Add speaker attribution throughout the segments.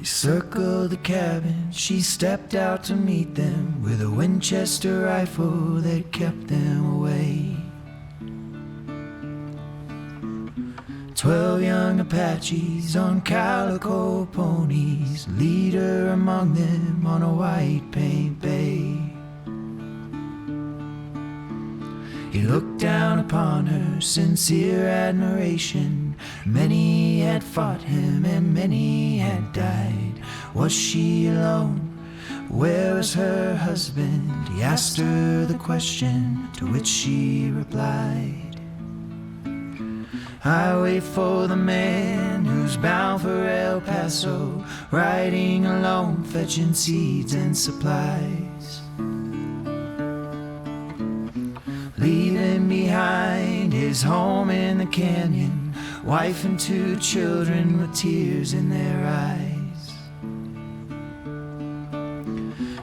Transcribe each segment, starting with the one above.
Speaker 1: Circled the cabin, she stepped out to meet them with a Winchester rifle that kept them away. 12 young Apaches on Calico ponies, leader among them on a white paint bay. He looked down upon her, sincere admiration. Many had fought him and many had died. Was she alone? Where was her husband? He asked her the question, to which she replied, I wait for the man who's bound for El Paso, riding alone, fetching seeds and supplies. Leaving behind his home in the canyon, wife and 2 children with tears in their eyes.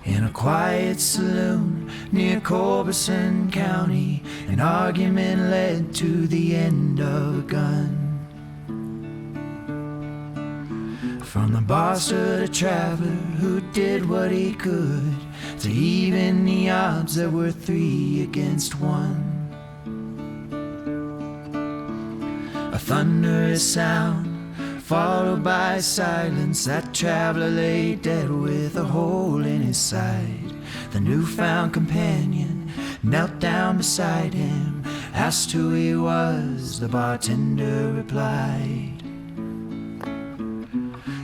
Speaker 1: In a quiet saloon near Culberson County, an argument led to the end of a gun. From the boss to the traveler who did what he could to even the odds that were 3 against 1. A thunderous sound followed by silence. That traveler lay dead with a hole in his side. The newfound companion knelt down beside him, asked who he was. The bartender replied,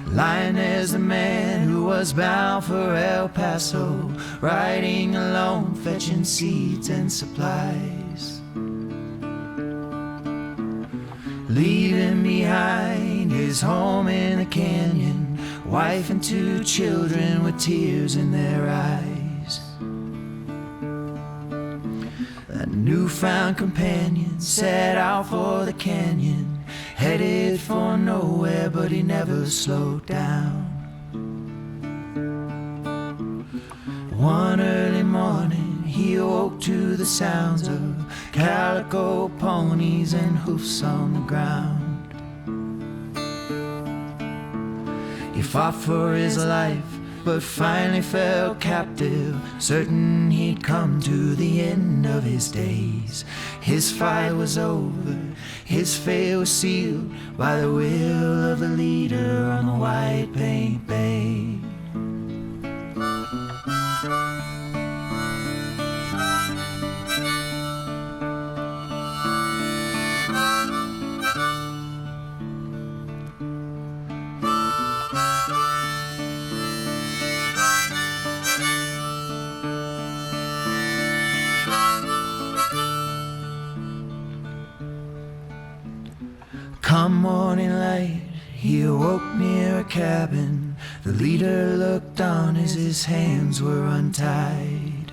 Speaker 1: lying there's the man who was bound for El Paso, riding alone, fetching seeds and supplies. Leaving behind his home in the canyon, wife and 2 children with tears in their eyes. That newfound companion set out for the canyon, headed for nowhere, but he never slowed down. One early morning he awoke to the sounds of Calico ponies and hoofs on the ground. He fought for his life, but finally fell captive, certain he'd come to the end of his days. His fight was over, his fate was sealed by the will of the leader on the white paint bay. Come morning light, he awoke near a cabin. The leader looked on as his hands were untied.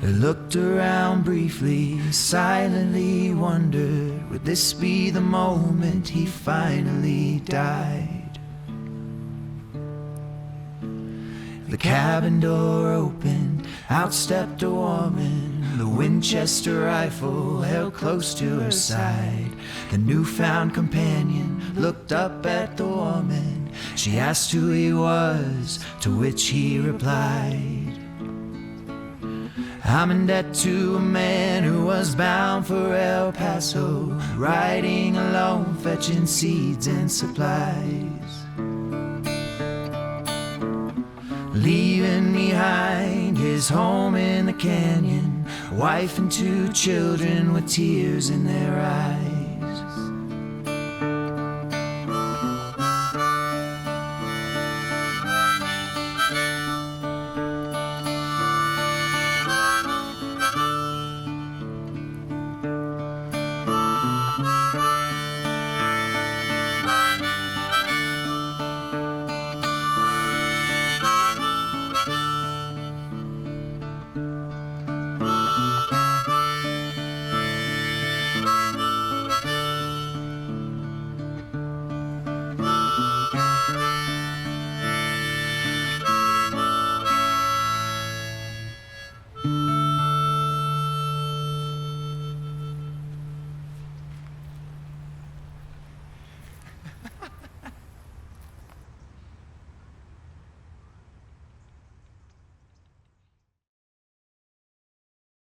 Speaker 1: He looked around briefly, silently wondered, would this be the moment he finally died? The cabin door opened, out stepped a woman, the Winchester rifle held close to her side. The newfound companion looked up at the woman. She asked who he was, to which he replied, I'm in debt to a man who was bound for El Paso, riding alone, fetching seeds and supplies. Leaving behind his home in the canyon, wife and 2 children with tears in their eyes.